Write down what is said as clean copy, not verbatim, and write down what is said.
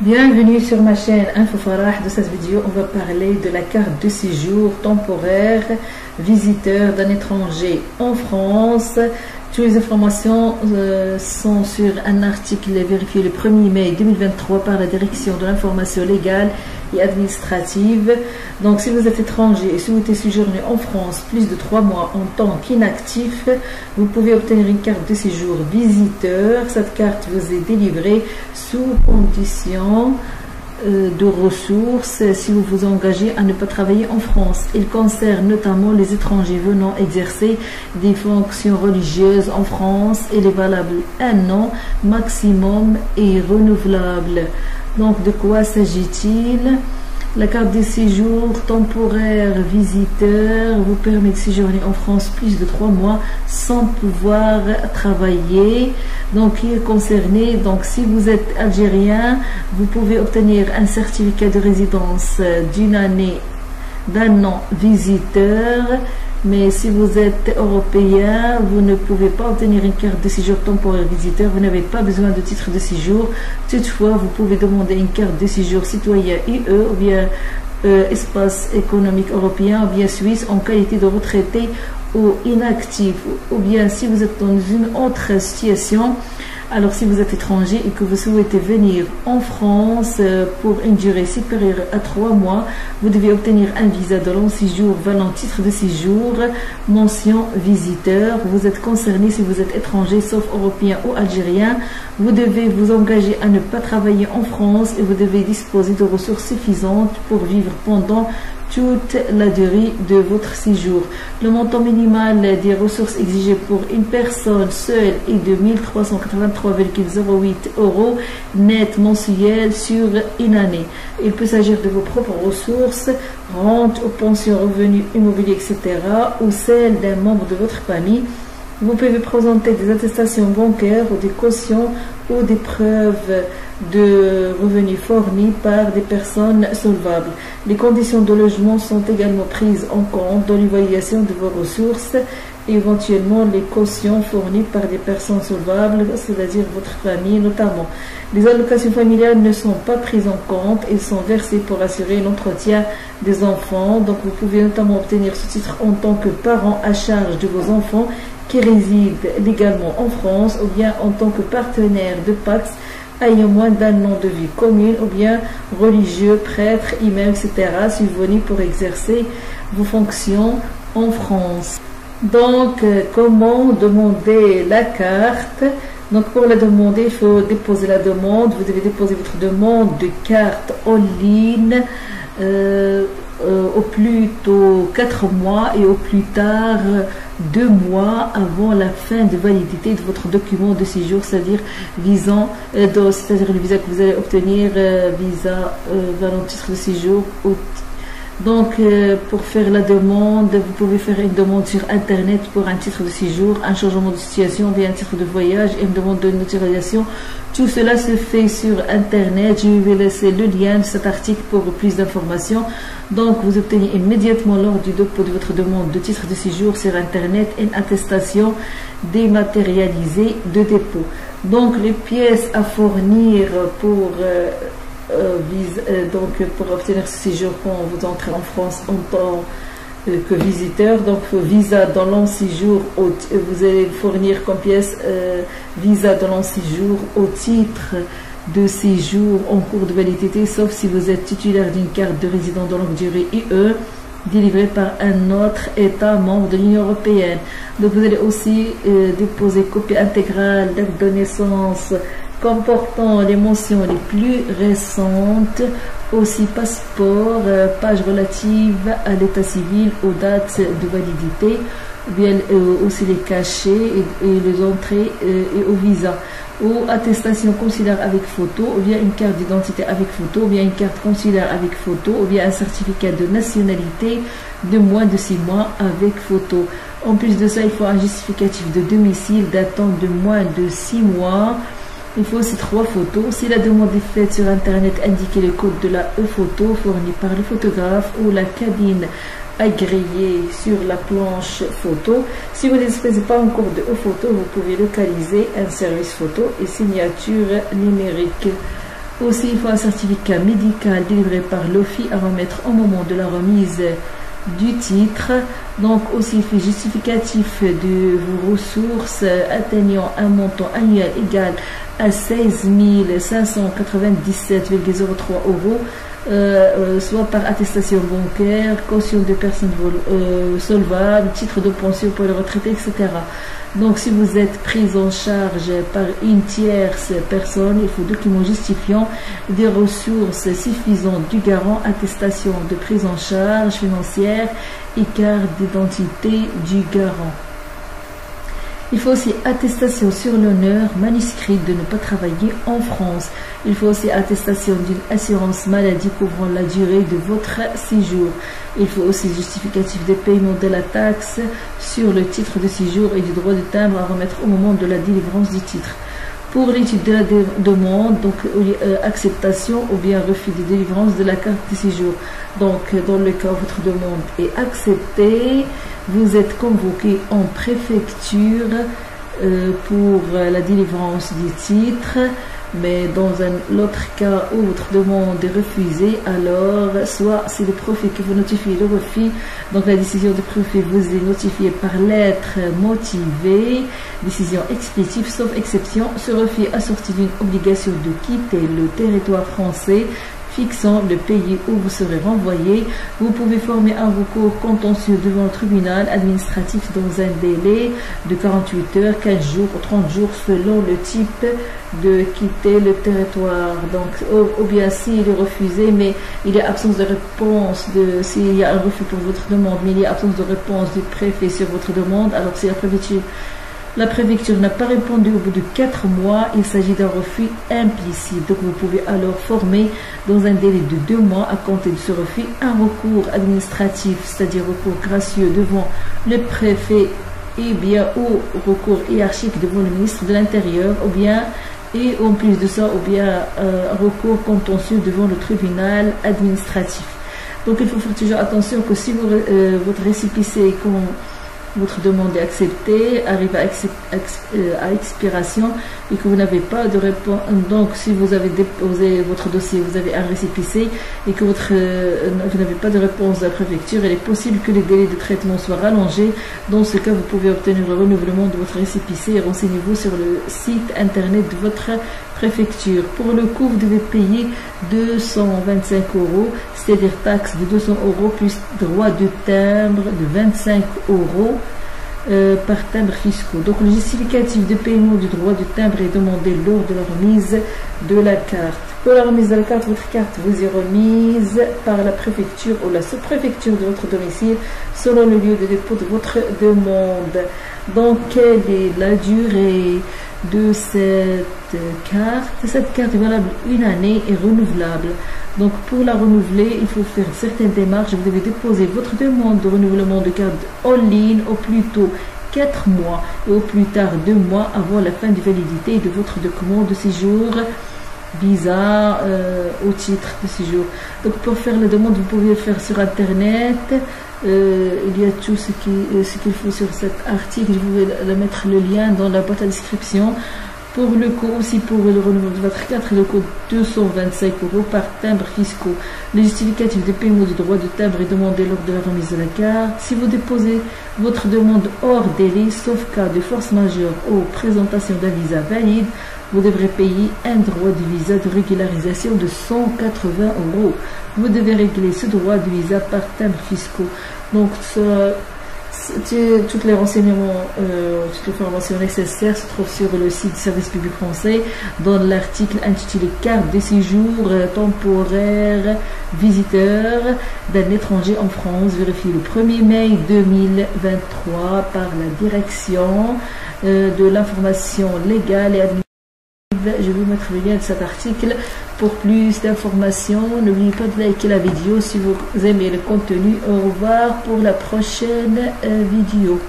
Bienvenue sur ma chaîne Info Farah. De cette vidéo, on va parler de la carte de séjour temporaire visiteur d'un étranger en France. Toutes les informations sont sur un article vérifié le 1er mai 2023 par la Direction de l'information légale et administrative. Donc, si vous êtes étranger et souhaitez séjourner en France plus de 3 mois en tant qu'inactif, vous pouvez obtenir une carte de séjour visiteur. Cette carte vous est délivrée sous condition de ressources si vous vous engagez à ne pas travailler en France. Il concerne notamment les étrangers venant exercer des fonctions religieuses en France. Elle est valable 1 an maximum et renouvelable. Donc, de quoi s'agit-il? La carte de séjour temporaire visiteur vous permet de séjourner en France plus de 3 mois sans pouvoir travailler. Donc, qui est concerné? Donc, si vous êtes algérien, vous pouvez obtenir un certificat de résidence d'un an visiteur. Mais si vous êtes européen, vous ne pouvez pas obtenir une carte de séjour temporaire visiteur. Vous n'avez pas besoin de titre de séjour. Toutefois, vous pouvez demander une carte de séjour citoyen UE ou bien espace économique européen ou bien suisse en qualité de retraité ou inactif. Ou bien si vous êtes dans une autre situation, alors si vous êtes étranger et que vous souhaitez venir en France pour une durée supérieure à 3 mois, vous devez obtenir un visa de long séjour valant titre de séjour, mention visiteur. Vous êtes concerné si vous êtes étranger, sauf européen ou algérien. Vous devez vous engager à ne pas travailler en France et vous devez disposer de ressources suffisantes pour vivre pendant toute la durée de votre séjour. Le montant minimal des ressources exigées pour une personne seule est de 1383,08 € net mensuel sur une année. Il peut s'agir de vos propres ressources, rente ou pension, revenus immobiliers, etc. ou celles d'un membre de votre famille. Vous pouvez présenter des attestations bancaires ou des cautions ou des preuves de revenus fournis par des personnes solvables. Les conditions de logement sont également prises en compte dans l'évaluation de vos ressources et éventuellement les cautions fournies par des personnes solvables, c'est-à-dire votre famille notamment. Les allocations familiales ne sont pas prises en compte, elles sont versées pour assurer l'entretien des enfants. Donc vous pouvez notamment obtenir ce titre en tant que parent à charge de vos enfants qui résident légalement en France ou bien en tant que partenaire de Pax ayant moins d'un an de vie commune ou bien religieux, prêtre, imam, etc. subvenus pour exercer vos fonctions en France. Donc, comment demander la carte? Donc, pour la demander, il faut déposer la demande. Vous devez déposer votre demande de carte en ligne au plus tôt 4 mois et au plus tard 2 mois avant la fin de validité de votre document de séjour, c'est-à-dire c'est-à-dire le visa que vous allez obtenir, visa valant titre de séjour. Donc, pour faire la demande, vous pouvez faire une demande sur Internet pour un titre de séjour, un changement de situation, bien un titre de voyage et une demande de notarisation. Tout cela se fait sur Internet. Je vais laisser le lien de cet article pour plus d'informations. Donc, vous obtenez immédiatement lors du dépôt de votre demande de titre de séjour sur Internet une attestation dématérialisée de dépôt. Donc, les pièces à fournir pour pour obtenir ce séjour quand vous entrez en France en tant que visiteur, donc visa dans long séjour, vous allez fournir comme pièce visa dans long séjour au titre de séjour en cours de validité, sauf si vous êtes titulaire d'une carte de résident de longue durée UE délivrée par un autre État membre de l'Union européenne. Donc vous allez aussi déposer copie intégrale d'acte de naissance comportant les mentions les plus récentes, aussi passeport, page relative à l'état civil, aux dates de validité, ou bien aussi les cachets et les entrées et au visa, ou attestation consulaire avec photo, ou bien une carte d'identité avec photo, ou bien une carte consulaire avec photo, ou bien un certificat de nationalité de moins de 6 mois avec photo. En plus de ça, il faut un justificatif de domicile datant de moins de 6 mois. Il faut aussi 3 photos. Si la demande est faite sur Internet, indiquez le code de la e-photo fourni par le photographe ou la cabine agréée sur la planche photo. Si vous ne disposez pas encore de e-photo, vous pouvez localiser un service photo et signature numérique. Aussi, il faut un certificat médical délivré par l'OFI à remettre au moment de la remise du titre. Donc aussi, il fait justificatif de vos ressources atteignant un montant annuel égal à 16 597,03 €, soit par attestation bancaire, caution de personnes solvables, titre de pension pour les retraités, etc. Donc, si vous êtes prise en charge par une tierce personne, il faut document justifiant des ressources suffisantes du garant, attestation de prise en charge financière et carte d'identité du garant. Il faut aussi attestation sur l'honneur manuscrite de ne pas travailler en France. Il faut aussi attestation d'une assurance maladie couvrant la durée de votre séjour. Il faut aussi justificatif des paiements de la taxe sur le titre de séjour et du droit de timbre à remettre au moment de la délivrance du titre. Pour l'étude de la demande, donc acceptation ou bien refus de délivrance de la carte de séjour. Donc, dans le cas où votre demande est acceptée, vous êtes convoqué en préfecture pour la délivrance du titre. Mais dans l'autre cas où votre demande est refusée, alors soit c'est le préfet qui vous notifie le refus, donc la décision du préfet vous est notifiée par lettre motivée, décision expéditive, sauf exception. Ce refus assorti d'une obligation de quitter le territoire français fixant le pays où vous serez renvoyé. Vous pouvez former un recours contentieux devant le tribunal administratif dans un délai de 48 heures, 15 jours ou 30 jours selon le type de quitter le territoire. Donc, ou bien s'il est refusé, mais il y a absence de réponse, s'il y a un refus pour votre demande, mais il y a absence de réponse du préfet sur votre demande, alors c'est la préfecture n'a pas répondu au bout de 4 mois, il s'agit d'un refus implicite. Donc vous pouvez alors former dans un délai de 2 mois à compter de ce refus un recours administratif, c'est-à-dire recours gracieux devant le préfet et bien ou recours hiérarchique devant le ministre de l'Intérieur, ou bien et en plus de ça, ou bien un recours contentieux devant le tribunal administratif. Donc il faut faire toujours attention que si votre récépissé votre demande est acceptée, arrive à expiration et que vous n'avez pas de réponse. Donc, si vous avez déposé votre dossier, vous avez un récépissé et que vous n'avez pas de réponse de la préfecture, il est possible que les délais de traitement soient rallongés. Dans ce cas, vous pouvez obtenir le renouvellement de votre récépissé et renseignez-vous sur le site internet de votre préfecture. Pour le coût, vous devez payer 225 €, c'est-à-dire taxe de 200 € plus droit de timbre de 25 € par timbre fiscaux. Donc le justificatif de paiement du droit de timbre est demandé lors de la remise de la carte. Pour la remise de la carte, votre carte vous est remise par la préfecture ou la sous-préfecture de votre domicile selon le lieu de dépôt de votre demande. Donc quelle est la durée de cette carte? Cette carte est valable 1 année et renouvelable. Donc pour la renouveler, il faut faire certaines démarches. Vous devez déposer votre demande de renouvellement de carte en ligne au plus tôt 4 mois et au plus tard 2 mois avant la fin de validité de votre document de séjour, visa au titre de séjour. Donc pour faire la demande, vous pouvez le faire sur internet. Il y a tout ce qu'il faut sur cet article. Je vais mettre le lien dans la boîte à description. Pour le coût aussi, pour le renouvellement de votre carte, le coût 225 € par timbre fiscaux. Le justificatif de paiement du droit de timbre est demandé lors de la remise de la carte. Si vous déposez votre demande hors délai, sauf cas de force majeure ou présentation d'un visa valide, vous devrez payer un droit de visa de régularisation de 180 €. Vous devez régler ce droit de visa par timbre fiscaux. Donc, tous les renseignements, toutes les formations nécessaires se trouvent sur le site du service public français dans l'article intitulé carte de séjour temporaire visiteur d'un étranger en France. Vérifiez le 1er mai 2023 par la direction de l'information légale et administrative. Je vais mettre le lien de cet article pour plus d'informations. N'oubliez pas de liker la vidéo si vous aimez le contenu. Au revoir pour la prochaine vidéo.